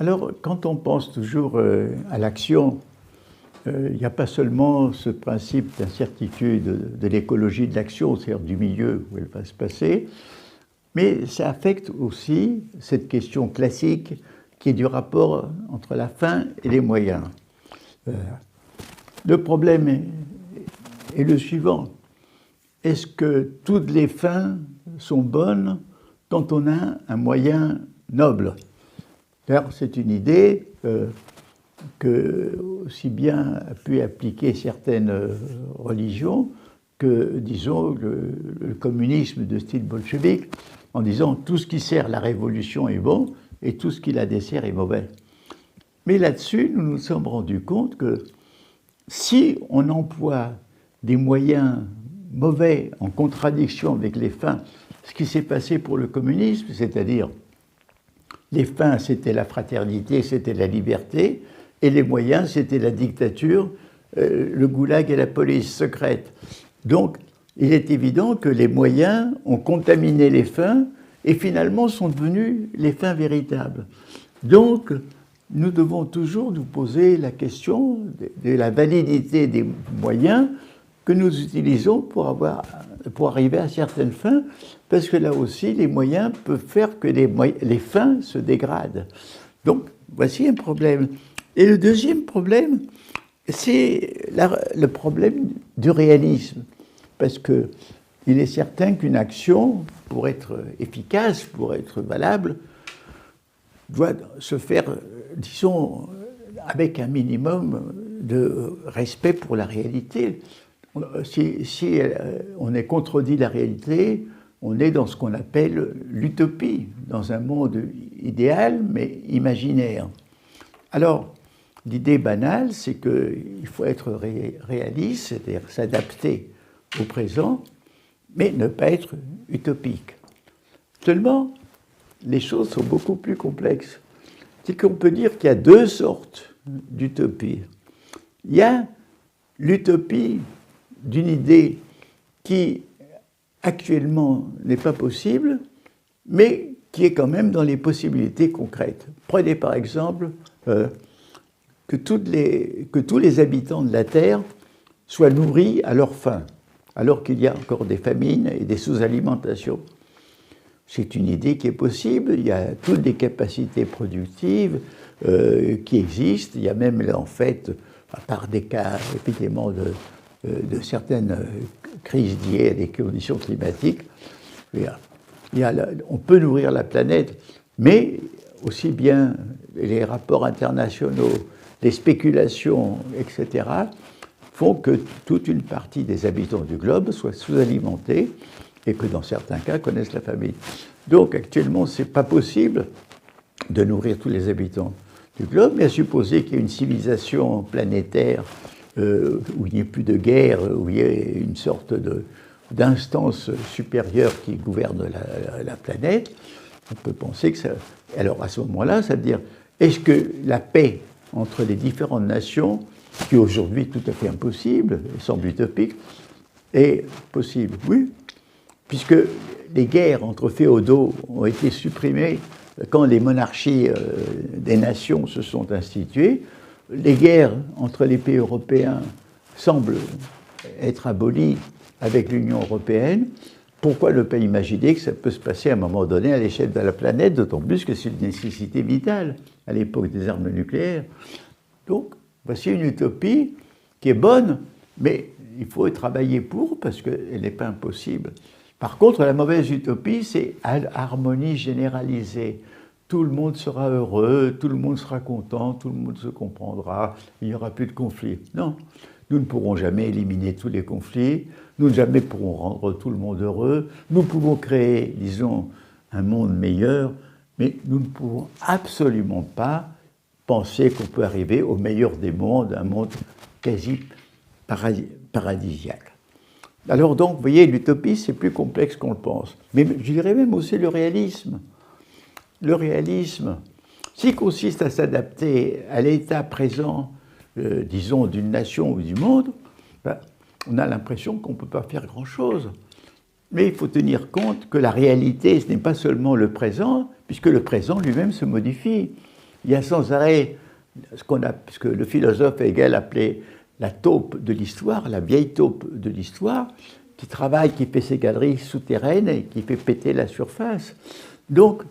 Alors, quand on pense toujours à l'action, il n'y a pas seulement ce principe d'incertitude de l'écologie de l'action, c'est-à-dire du milieu où elle va se passer, mais ça affecte aussi cette question classique qui est du rapport entre la fin et les moyens. Le problème est le suivant. Est-ce que toutes les fins sont bonnes quand on a un moyen noble? C'est une idée que aussi bien a pu appliquer certaines religions que, disons, le communisme de style bolchevique, en disant tout ce qui sert la révolution est bon et tout ce qui la dessert est mauvais. Mais là-dessus, nous nous sommes rendus compte que si on emploie des moyens mauvais en contradiction avec les fins, ce qui s'est passé pour le communisme, c'est-à-dire les fins, c'était la fraternité, c'était la liberté, et les moyens, c'était la dictature, le goulag et la police secrète. Donc, il est évident que les moyens ont contaminé les fins et finalement sont devenus les fins véritables. Donc, nous devons toujours nous poser la question de la validité des moyens que nous utilisons pour arriver à certaines fins, parce que là aussi, les moyens peuvent faire que les fins se dégradent. Donc, voici un problème. Et le deuxième problème, c'est le problème du réalisme, parce qu'il est certain qu'une action, pour être efficace, pour être valable, doit se faire, disons, avec un minimum de respect pour la réalité. Si on est contredit la réalité, on est dans ce qu'on appelle l'utopie, dans un monde idéal mais imaginaire. Alors, l'idée banale, c'est qu'il faut être réaliste, c'est-à-dire s'adapter au présent, mais ne pas être utopique. Seulement, les choses sont beaucoup plus complexes. C'est qu'on peut dire qu'il y a deux sortes d'utopie. Il y a l'utopie d'une idée qui actuellement n'est pas possible, mais qui est quand même dans les possibilités concrètes. Prenez par exemple que tous les habitants de la Terre soient nourris à leur faim, alors qu'il y a encore des famines et des sous-alimentations. C'est une idée qui est possible, il y a toutes les capacités productives qui existent, il y a même en fait, à part des cas évidemment de certaines crises liées à des conditions climatiques, on peut nourrir la planète, mais aussi bien les rapports internationaux, les spéculations, etc., font que toute une partie des habitants du globe soit sous-alimentés et que dans certains cas connaissent la famine. Donc actuellement, ce n'est pas possible de nourrir tous les habitants du globe, mais à supposer qu'il y ait une civilisation planétaire où il n'y ait plus de guerre, où il y ait une sorte d'instance supérieure qui gouverne la planète, on peut penser que ça... Alors à ce moment-là, ça veut dire, est-ce que la paix entre les différentes nations, qui est aujourd'hui tout à fait impossible, semble utopique, est possible? Oui, puisque les guerres entre féodaux ont été supprimées quand les monarchies des nations se sont instituées. Les guerres entre les pays européens semblent être abolies avec l'Union européenne. Pourquoi ne pas imaginer que ça peut se passer à un moment donné à l'échelle de la planète, d'autant plus que c'est une nécessité vitale à l'époque des armes nucléaires. Donc, voici une utopie qui est bonne, mais il faut y travailler pour, parce qu'elle n'est pas impossible. Par contre, la mauvaise utopie, c'est harmonie généralisée. Tout le monde sera heureux, tout le monde sera content, tout le monde se comprendra, il n'y aura plus de conflits. Non, nous ne pourrons jamais éliminer tous les conflits, nous ne jamais pourrons rendre tout le monde heureux, nous pouvons créer, disons, un monde meilleur, mais nous ne pouvons absolument pas penser qu'on peut arriver au meilleur des mondes, un monde quasi paradisiaque. Alors donc, vous voyez, l'utopie, c'est plus complexe qu'on le pense. Mais je dirais même aussi le réalisme. Le réalisme, s'il consiste à s'adapter à l'état présent, disons, d'une nation ou du monde, ben, on a l'impression qu'on ne peut pas faire grand-chose. Mais il faut tenir compte que la réalité, ce n'est pas seulement le présent, puisque le présent lui-même se modifie. il y a sans arrêt ce que le philosophe Hegel appelait la taupe de l'histoire, la vieille taupe de l'histoire, qui travaille, qui fait ses galeries souterraines et qui fait péter la surface. Donc,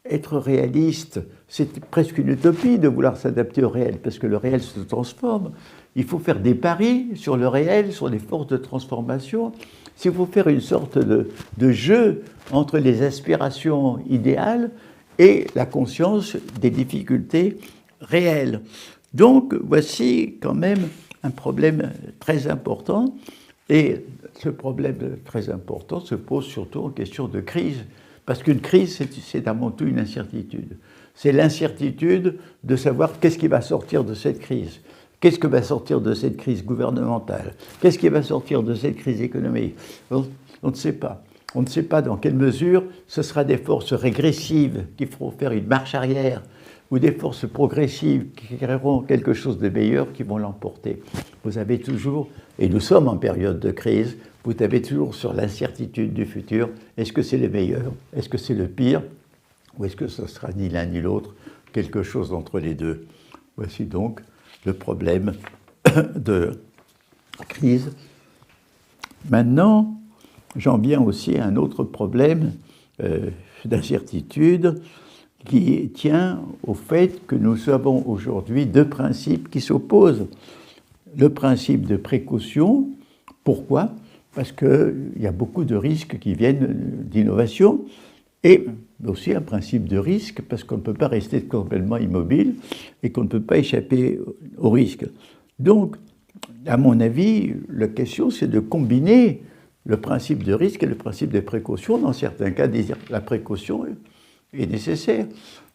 être réaliste, c'est presque une utopie de vouloir s'adapter au réel, parce que le réel se transforme. Il faut faire des paris sur le réel, sur les forces de transformation. S'il faut faire une sorte de jeu entre les aspirations idéales et la conscience des difficultés réelles. Donc, voici quand même un problème très important. Et ce problème très important se pose surtout en question de crise. Parce qu'une crise, c'est avant tout une incertitude. C'est l'incertitude de savoir qu'est-ce qui va sortir de cette crise. Qu'est-ce que va sortir de cette crise gouvernementale? Qu'est-ce qui va sortir de cette crise économique? On ne sait pas. On ne sait pas dans quelle mesure ce sera des forces régressives qui feront faire une marche arrière ou des forces progressives qui créeront quelque chose de meilleur qui vont l'emporter. Vous avez toujours, et nous sommes en période de crise, vous avez toujours sur l'incertitude du futur, est-ce que c'est le meilleur? Est-ce que c'est le pire? Ou est-ce que ce sera ni l'un ni l'autre, quelque chose entre les deux? Voici donc le problème de la crise. Maintenant, j'en viens aussi à un autre problème d'incertitude qui tient au fait que nous avons aujourd'hui deux principes qui s'opposent. Le principe de précaution, pourquoi? Parce qu'il y a beaucoup de risques qui viennent d'innovation, et aussi un principe de risque, parce qu'on ne peut pas rester complètement immobile et qu'on ne peut pas échapper au risque. Donc, à mon avis, la question, c'est de combiner le principe de risque et le principe de précaution. Dans certains cas, la précaution est nécessaire.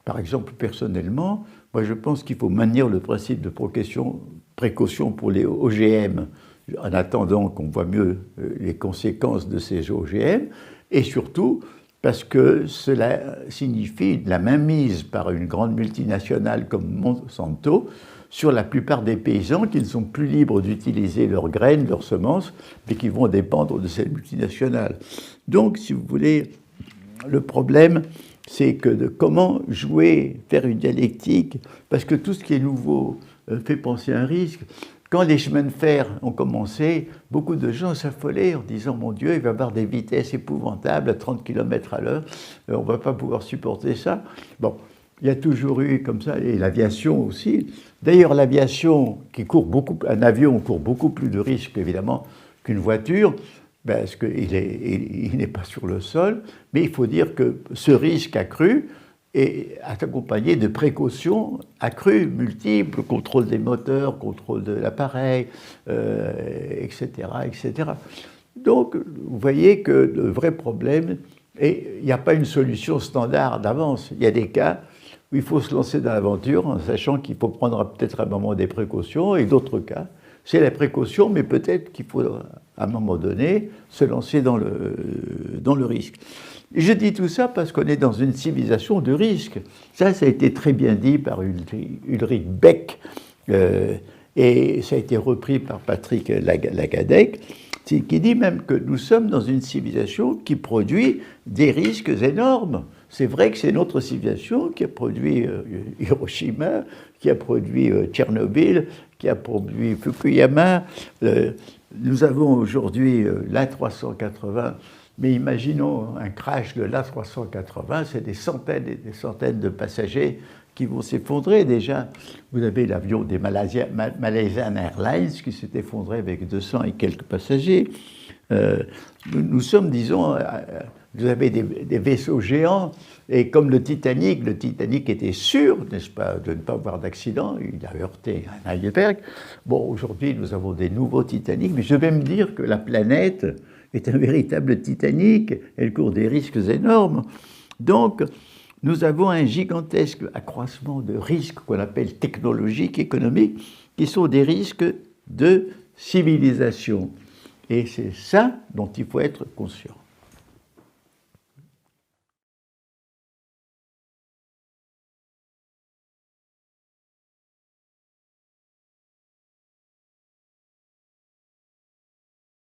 Par exemple, personnellement, moi je pense qu'il faut maintenir le principe de précaution pour les OGM, en attendant qu'on voit mieux les conséquences de ces OGM, et surtout parce que cela signifie la mainmise par une grande multinationale comme Monsanto sur la plupart des paysans qui ne sont plus libres d'utiliser leurs graines, leurs semences, mais qui vont dépendre de cette multinationale. Donc, si vous voulez, le problème, c'est que comment jouer, faire une dialectique, parce que tout ce qui est nouveau fait penser à un risque. Quand les chemins de fer ont commencé, beaucoup de gens s'affolaient en disant « Mon Dieu, il va y avoir des vitesses épouvantables à 30 km à l'heure, on ne va pas pouvoir supporter ça. » Bon, il y a toujours eu comme ça, et l'aviation aussi. D'ailleurs, l'aviation, un avion court beaucoup plus de risques, évidemment, qu'une voiture, parce qu'il n'est pas sur le sol, mais il faut dire que ce risque accru est accompagné de précautions accrues, multiples, contrôle des moteurs, contrôle de l'appareil, etc., etc. Donc, vous voyez que le vrai problème, et il n'y a pas une solution standard d'avance, il y a des cas où il faut se lancer dans l'aventure en sachant qu'il faut prendre peut-être à un moment des précautions, et d'autres cas, c'est la précaution, mais peut-être qu'il faut, à un moment donné, se lancer dans le risque. Et je dis tout ça parce qu'on est dans une civilisation de risque. Ça a été très bien dit par Ulrich Beck, et ça a été repris par Patrick Lacadec, qui dit même que nous sommes dans une civilisation qui produit des risques énormes. C'est vrai que c'est notre civilisation qui a produit Hiroshima, qui a produit Tchernobyl, qui a produit Fukuyama. Nous avons aujourd'hui l'A380, mais imaginons un crash de l'A380, c'est des centaines et des centaines de passagers qui vont s'effondrer déjà. Vous avez l'avion des Malaysian Airlines qui s'est effondré avec 200 et quelques passagers. Nous sommes, disons, vous avez des vaisseaux géants, et comme le Titanic était sûr, n'est-ce pas, de ne pas avoir d'accident, il a heurté un iceberg. Bon, aujourd'hui, nous avons des nouveaux Titanic, mais je vais me dire que la planète est un véritable Titanic, elle court des risques énormes. Donc, nous avons un gigantesque accroissement de risques qu'on appelle technologiques, économiques, qui sont des risques de civilisation. Et c'est ça dont il faut être conscient.